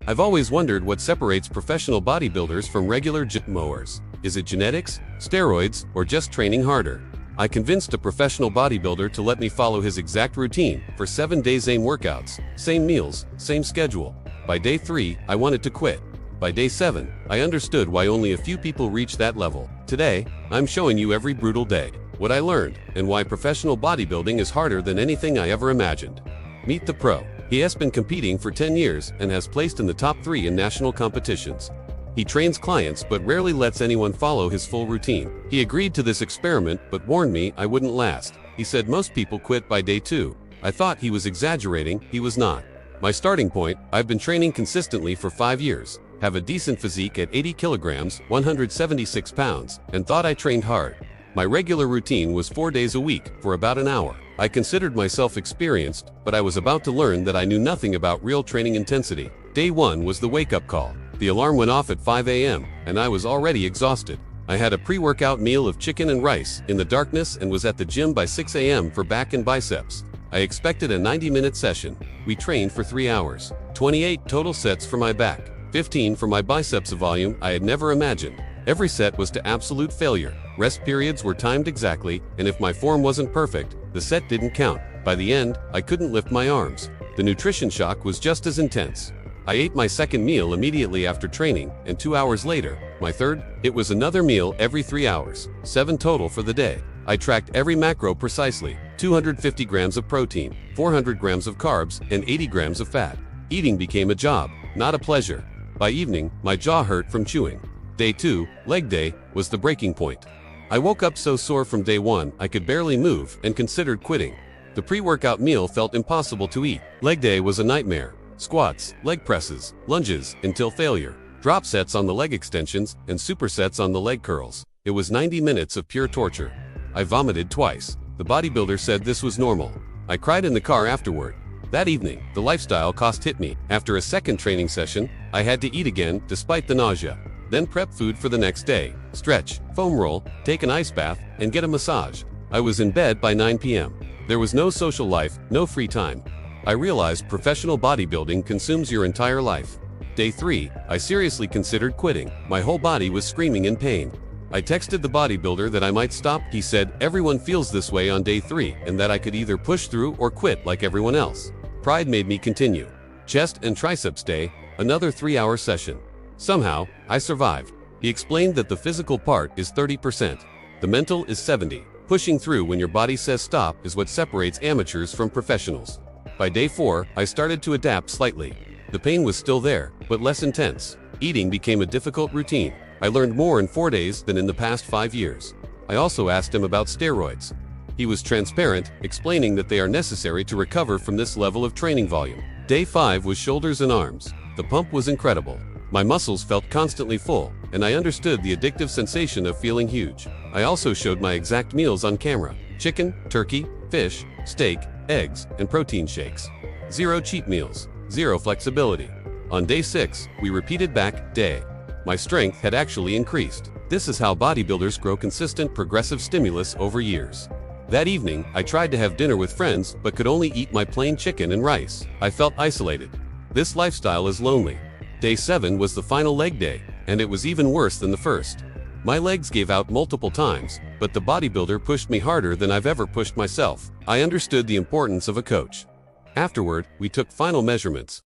I've always wondered what separates professional bodybuilders from regular gym mowers. Is it genetics, steroids, or just training harder? I convinced a professional bodybuilder to let me follow his exact routine for 7 days, same workouts, same meals, same schedule. By day 3, I wanted to quit. By day 7, I understood why only a few people reach that level. Today, I'm showing you every brutal day, what I learned, and why professional bodybuilding is harder than anything I ever imagined. Meet the pro. He has been competing for 10 years and has placed in the top 3 in national competitions. He trains clients but rarely lets anyone follow his full routine. He agreed to this experiment but warned me I wouldn't last. He said most people quit by day 2. I thought he was exaggerating, he was not. My starting point, I've been training consistently for 5 years, have a decent physique at 80 kilograms, 176 pounds, and thought I trained hard. My regular routine was 4 days a week for about an hour. I considered myself experienced, but I was about to learn that I knew nothing about real training intensity. Day 1 was the wake-up call. The alarm went off at 5 a.m., and I was already exhausted. I had a pre-workout meal of chicken and rice in the darkness and was at the gym by 6 a.m. for back and biceps. I expected a 90-minute session. We trained for 3 hours. 28 total sets for my back, 15 for my biceps, a volume I had never imagined. Every set was to absolute failure. Rest periods were timed exactly, and if my form wasn't perfect, the set didn't count. By the end, I couldn't lift my arms. The nutrition shock was just as intense. I ate my second meal immediately after training, and 2 hours later, my third. It was another meal every 3 hours, 7 total for the day. I tracked every macro precisely: 250 grams of protein, 400 grams of carbs, and 80 grams of fat. Eating became a job, not a pleasure. By evening, my jaw hurt from chewing. Day 2, leg day, was the breaking point. I woke up so sore from day 1 I could barely move and considered quitting. The pre-workout meal felt impossible to eat. Leg day was a nightmare. Squats, leg presses, lunges, until failure. Drop sets on the leg extensions, and supersets on the leg curls. It was 90 minutes of pure torture. I vomited twice. The bodybuilder said this was normal. I cried in the car afterward. That evening, the lifestyle cost hit me. After a second training session, I had to eat again despite the nausea. Then prep food for the next day, stretch, foam roll, take an ice bath, and get a massage. I was in bed by 9 p.m. There was no social life, no free time. I realized professional bodybuilding consumes your entire life. Day 3, I seriously considered quitting. My whole body was screaming in pain. I texted the bodybuilder that I might stop. He said everyone feels this way on day 3 and that I could either push through or quit like everyone else. Pride made me continue. Chest and triceps day, another 3-hour session. Somehow, I survived. He explained that the physical part is 30%. The mental is 70%. Pushing through when your body says stop is what separates amateurs from professionals. By day 4, I started to adapt slightly. The pain was still there, but less intense. Eating became a difficult routine. I learned more in 4 days than in the past 5 years. I also asked him about steroids. He was transparent, explaining that they are necessary to recover from this level of training volume. Day 5 was shoulders and arms. The pump was incredible. My muscles felt constantly full, and I understood the addictive sensation of feeling huge. I also showed my exact meals on camera: chicken, turkey, fish, steak, eggs, and protein shakes. 0 cheat meals, 0 flexibility. On day 6, we repeated back day. My strength had actually increased. This is how bodybuilders grow consistent progressive stimulus over years. That evening, I tried to have dinner with friends but could only eat my plain chicken and rice. I felt isolated. This lifestyle is lonely. Day 7 was the final leg day, and it was even worse than the first. My legs gave out multiple times, but the bodybuilder pushed me harder than I've ever pushed myself. I understood the importance of a coach. Afterward, we took final measurements.